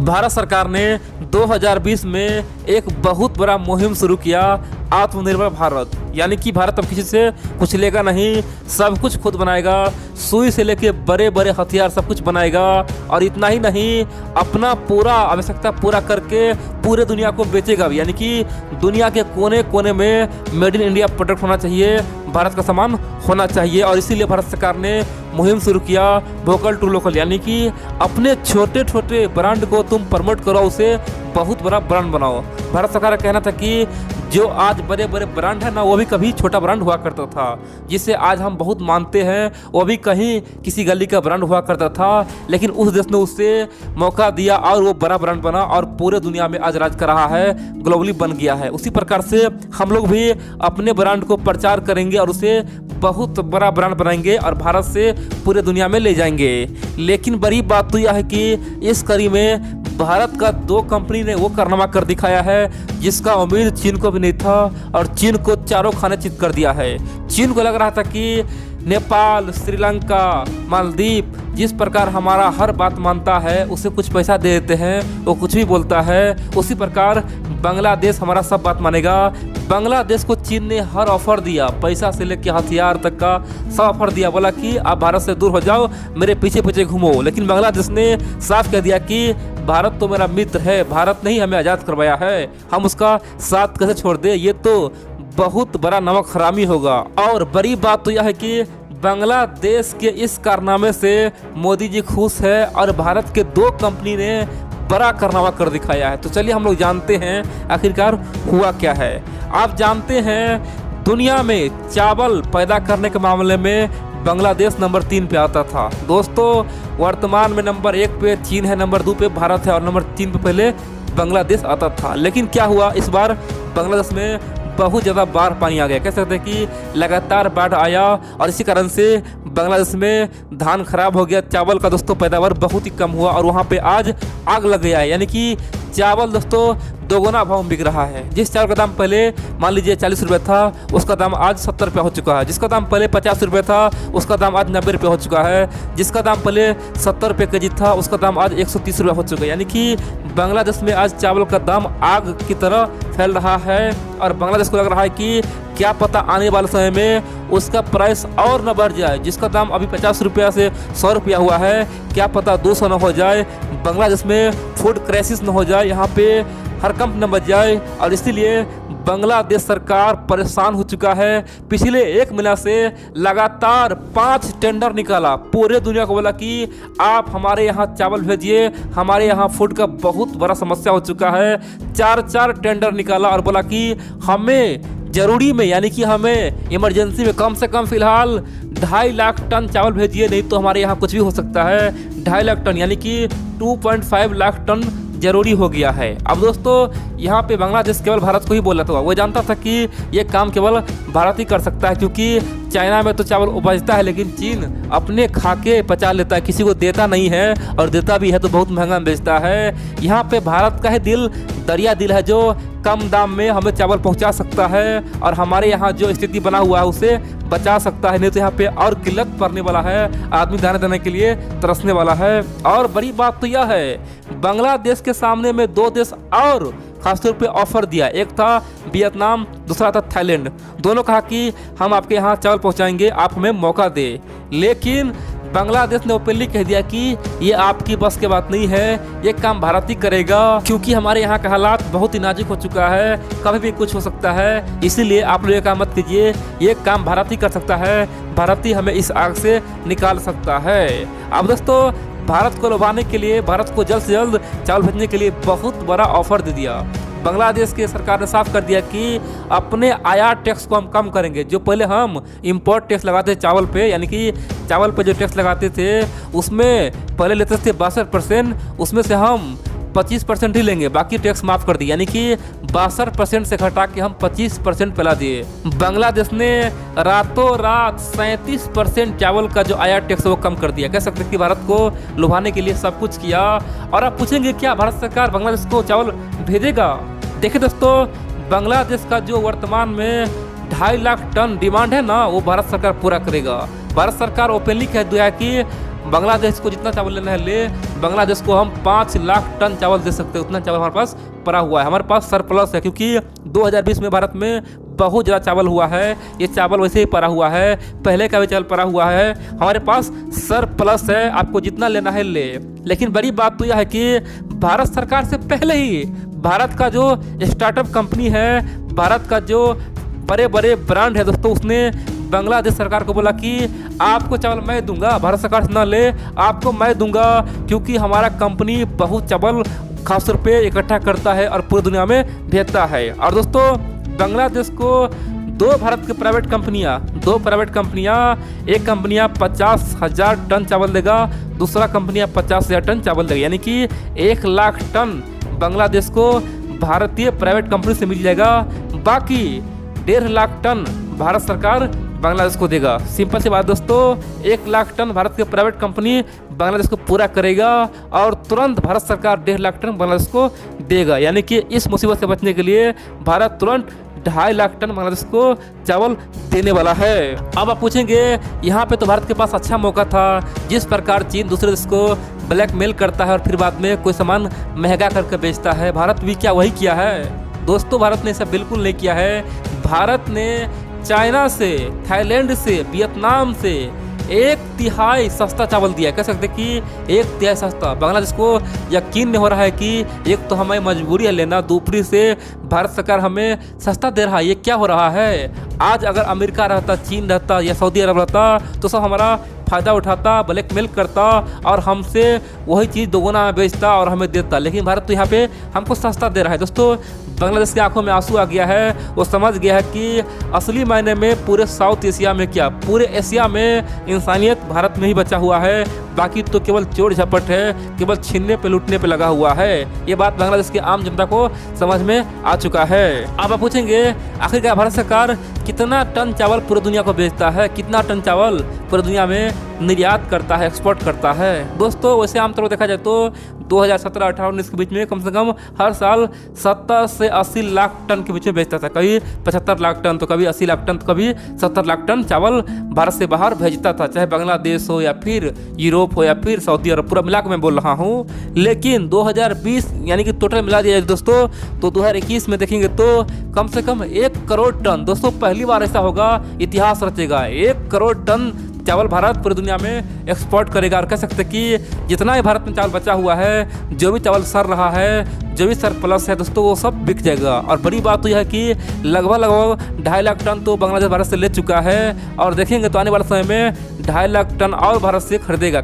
भारत सरकार ने 2020 में एक बहुत बड़ा मुहिम शुरू किया, आत्मनिर्भर भारत। यानी कि भारत अब किसी से कुछ लेगा नहीं, सब कुछ खुद बनाएगा, सुई से लेके बड़े बड़े हथियार सब कुछ बनाएगा। और इतना ही नहीं, अपना पूरा आवश्यकता पूरा करके पूरे दुनिया को बेचेगा भी। यानी कि दुनिया के कोने कोने में मेड इन इंडिया प्रोडक्ट होना चाहिए, भारत का सामान होना चाहिए। और इसीलिए भारत सरकार ने मुहिम शुरू किया वोकल टू लोकल। यानी कि अपने छोटे छोटे ब्रांड को तुम प्रमोट करो, उसे बहुत बड़ा ब्रांड बनाओ। भारत सरकार का कहना था कि जो आज बड़े बड़े ब्रांड है ना, वो भी कभी छोटा ब्रांड हुआ करता था, जिसे आज हम बहुत मानते हैं, वो भी कहीं किसी गली का ब्रांड हुआ करता था। लेकिन उस देश ने उससे मौका दिया और वो बड़ा ब्रांड बना और पूरे दुनिया में आज राज कर रहा है, ग्लोबली बन गया है। उसी प्रकार से हम लोग भी अपने ब्रांड को प्रचार करेंगे और उसे बहुत बड़ा ब्रांड बनाएंगे और भारत से पूरे दुनिया में ले जाएंगे। लेकिन बड़ी बात तो यह है कि इस कड़ी में भारत का 2 कंपनी ने वो कारनामा कर दिखाया है जिसका उम्मीद चीन को भी नहीं था, और चीन को चारों खाने चित कर दिया है। चीन को लग रहा था कि नेपाल, श्रीलंका, मालदीव जिस प्रकार हमारा हर बात मानता है, उसे कुछ पैसा दे देते हैं, वो कुछ भी बोलता है, उसी प्रकार बांग्लादेश हमारा सब बात मानेगा। बांग्लादेश को चीन ने हर ऑफर दिया, पैसा से लेकर हथियार तक का सब ऑफर दिया, बोला कि आप भारत से दूर हो जाओ, मेरे पीछे पीछे घूमो। लेकिन बांग्लादेश ने साफ कह दिया कि भारत तो मेरा मित्र है, भारत ने ही हमें आज़ाद करवाया है, हम उसका साथ कैसे छोड़ दे, ये तो बहुत बड़ा नमक हरामी होगा। और बड़ी बात तो यह है कि बांग्लादेश के इस कारनामे से मोदी जी खुश है और भारत के 2 कंपनी ने बड़ा कारनामा कर दिखाया है। तो चलिए हम लोग जानते हैं आखिरकार हुआ क्या है। आप जानते हैं दुनिया में चावल पैदा करने के मामले में बांग्लादेश नंबर 3 पे आता था। दोस्तों वर्तमान में नंबर 1 पे चीन है, नंबर 2 पे भारत है और नंबर 3 पे पहले बांग्लादेश आता था। लेकिन क्या हुआ, इस बार बांग्लादेश में बहुत ज़्यादा बाढ़ पानी आ गया। कह सकते हैं कि लगातार बाढ़ आया और इसी कारण से बांग्लादेश में धान खराब हो गया, चावल का दोस्तों पैदावार बहुत ही कम हुआ और वहाँ पे आज आग लग गया है। यानी कि चावल दोस्तों दोगुना भाव में बिक रहा है। जिस चावल का दाम पहले मान लीजिए 40 रुपये था, उसका दाम आज 70 रुपये हो चुका है। जिसका दाम पहले 50 रुपये था, उसका दाम आज 90 रुपये हो चुका है। जिसका दाम पहले 70 रुपये केजी था, उसका दाम आज 130 रुपये हो चुका है। यानी कि बांग्लादेश में आज चावल का दाम आग की तरह फैल रहा है और बांग्लादेश को लग रहा है कि क्या पता आने वाले समय में उसका प्राइस और न बढ़ जाए। जिसका दाम अभी 50 रुपया से 100 रुपया हुआ है, क्या पता 200 न हो जाए, बांग्लादेश में फूड क्राइसिस न हो जाए, यहाँ पे हर कंप न बच जाए। और इसीलिए बांग्लादेश सरकार परेशान हो चुका है। पिछले 1 महीना से लगातार 5 टेंडर निकाला, पूरे दुनिया को बोला कि आप हमारे यहाँ चावल भेजिए, हमारे यहाँ फूड का बहुत बड़ा समस्या हो चुका है। 4 टेंडर निकाला और बोला कि हमें जरूरी में, यानी कि हमें इमरजेंसी में कम से कम फिलहाल 2.5 लाख टन चावल भेजिए, नहीं तो हमारे यहाँ कुछ भी हो सकता है। 2.5 लाख टन यानी कि 2.5 लाख टन जरूरी हो गया है। अब दोस्तों यहाँ पे बांग्लादेश केवल भारत को ही बोला था, वो जानता था कि ये काम केवल भारत ही कर सकता है, क्योंकि चाइना में तो चावल उपजता है लेकिन चीन अपने खाके पचा लेता है, किसी को देता नहीं है, और देता भी है तो बहुत महंगा बेचता है। यहाँ पे भारत का है दिल दरिया दिल है, जो कम दाम में हमें चावल पहुंचा सकता है और हमारे यहाँ जो स्थिति बना हुआ है उसे बचा सकता है। नहीं तो यहाँ पे और किल्लत पड़ने वाला है, आदमी दाने देने के लिए तरसने वाला है। और बड़ी बात तो यह है, बांग्लादेश के सामने में 2 देश और खासतौर पे ऑफर दिया, एक था वियतनाम, दूसरा था थाईलैंड। दोनों कहा कि हम आपके यहाँ चावल पहुँचाएंगे, आप हमें मौका दे। लेकिन बांग्लादेश ने ओपनली कह दिया कि ये आपकी बस की बात नहीं है, ये काम भारत ही करेगा, क्योंकि हमारे यहाँ का हालात बहुत ही नाजुक हो चुका है, कभी भी कुछ हो सकता है, इसीलिए आप लोग ये काम मत कीजिए, ये काम भारत ही कर सकता है, भारत ही हमें इस आग से निकाल सकता है। अब दोस्तों भारत को लुभाने के लिए, भारत को जल्द से जल्द चावल भेजने के लिए बहुत बड़ा ऑफर दे दिया। बांग्लादेश की सरकार ने साफ कर दिया कि अपने आयात टैक्स को हम कम करेंगे। जो पहले हम इंपोर्ट टैक्स लगाते थे चावल पे, यानी कि चावल पे जो टैक्स लगाते थे उसमें पहले लेते थे 62%, उसमें से हम 25% ही लेंगे, बाकी टैक्स माफ़ कर दिया। यानी कि 62% से घटा के हम 25% फैला दिए। बांग्लादेश ने रातों रात 37% चावल का जो आयात टैक्स वो कम कर दिया। कह सकते हैं कि भारत को लुभाने के लिए सब कुछ किया। और आप पूछेंगे क्या भारत सरकार बांग्लादेश को चावल भेजेगा? देखिए दोस्तों, बांग्लादेश का जो वर्तमान में 2.5 लाख टन डिमांड है ना, वो भारत सरकार पूरा करेगा। भारत सरकार ओपनली कह दिया है कि बांग्लादेश को जितना चावल लेना है ले, बांग्लादेश को हम 5 लाख टन चावल दे सकते हैं, उतना चावल हमारे पास पड़ा हुआ है, हमारे पास सरप्लस है। क्योंकि 2020 में भारत में बहुत ज़्यादा चावल हुआ है, ये चावल वैसे ही पड़ा हुआ है, पहले का भी चावल पड़ा हुआ है, हमारे पास सरप्लस है, आपको जितना लेना है ले। लेकिन बड़ी बात तो यह है कि भारत सरकार से पहले ही भारत का जो स्टार्टअप कंपनी है, भारत का जो बड़े बड़े ब्रांड है दोस्तों, उसने बांग्लादेश सरकार को बोला कि आपको चावल मैं दूंगा, भारत सरकार से ना ले, आपको मैं दूंगा, क्योंकि हमारा कंपनी बहुत चावल खास तौर पे इकट्ठा करता है और पूरी दुनिया में भेजता है। और दोस्तों बांग्लादेश को दो भारत की प्राइवेट कंपनियां, एक कंपनियां 50,000 टन चावल देगा, दूसरा कंपनियां 50,000 टन चावल देगा, यानी कि 1 लाख टन बांग्लादेश को भारतीय प्राइवेट कंपनी से मिल जाएगा, बाकी 1.5 लाख टन भारत सरकार बांग्लादेश को देगा। सिंपल सी बात दोस्तों, 1 लाख टन भारत की प्राइवेट कंपनी बांग्लादेश को पूरा करेगा और तुरंत भारत सरकार 1.5 लाख टन बांग्लादेश को देगा, यानी कि इस मुसीबत से बचने के लिए भारत तुरंत 2.5 लाख टन बांग्लादेश को चावल देने वाला है। अब आप पूछेंगे यहाँ पे तो भारत के पास अच्छा मौका था, जिस प्रकार चीन दूसरे देश को ब्लैकमेल करता है और फिर बाद में कोई सामान महंगा करके बेचता है, भारत भी क्या वही किया है? दोस्तों भारत ने ऐसा बिल्कुल नहीं किया है। भारत ने चाइना से, थाईलैंड से, वियतनाम से 1/3 सस्ता चावल दिया है। कह सकते कि 1/3 सस्ता। बांग्लादेश को यकीन नहीं हो रहा है कि एक तो हमें मजबूरी है लेना, दूसरी से भारत सरकार हमें सस्ता दे रहा है, ये क्या हो रहा है? आज अगर अमेरिका रहता, चीन रहता या सऊदी अरब रहता तो सब हमारा फ़ायदा उठाता, ब्लैकमेल करता और हमसे वही चीज़ दोगुना में बेचता और हमें देता। लेकिन भारत तो यहाँ पे हमको सस्ता दे रहा है। दोस्तों बांग्लादेश की आंखों में आंसू आ गया है, वो समझ गया है कि असली मायने में पूरे साउथ एशिया में क्या, पूरे एशिया में इंसानियत भारत में ही बचा हुआ है, बाकी तो केवल चोर झपट है, केवल छीनने पे लूटने पे लगा हुआ है। ये बात बांग्लादेश की आम जनता को समझ में आ चुका है। अब आप पूछेंगे आखिरकार भारत सरकार कितना टन चावल पूरी दुनिया को बेचता है, कितना टन चावल पूरी दुनिया में निर्यात करता है, एक्सपोर्ट करता है? दोस्तों वैसे आमतौर पर देखा जाए तो 2017, 18, 19 के बीच में कम से कम हर साल 70 से 80 लाख टन के बीच में बेचता था। कभी 75 लाख टन तो कभी 80 लाख टन तो कभी 70 लाख टन चावल भारत से बाहर भेजता था, चाहे बांग्लादेश हो या फिर यूरोप हो या फिर सऊदी अरब, पूरा मिला के मैं बोल रहा हूँ। लेकिन 2020 यानी कि टोटल मिला दिया जाए दोस्तों तो 2021 में देखेंगे तो कम से कम 1 करोड़ टन, दोस्तों पहली बार ऐसा होगा, इतिहास रचेगा, 1 करोड़ टन चावल भारत पूरी दुनिया में एक्सपोर्ट करेगा। और कह सकते कि जितना ही भारत में चावल बचा हुआ है, जो भी चावल सर रहा है, जो भी सरप्लस है दोस्तों, वो सब बिक जाएगा। और बड़ी बात तो यह है कि लगभग 2.5 लाख टन तो बांग्लादेश भारत से ले चुका है और देखेंगे तो आने वाले समय में 2.5 लाख टन और भारत से खरीदेगा।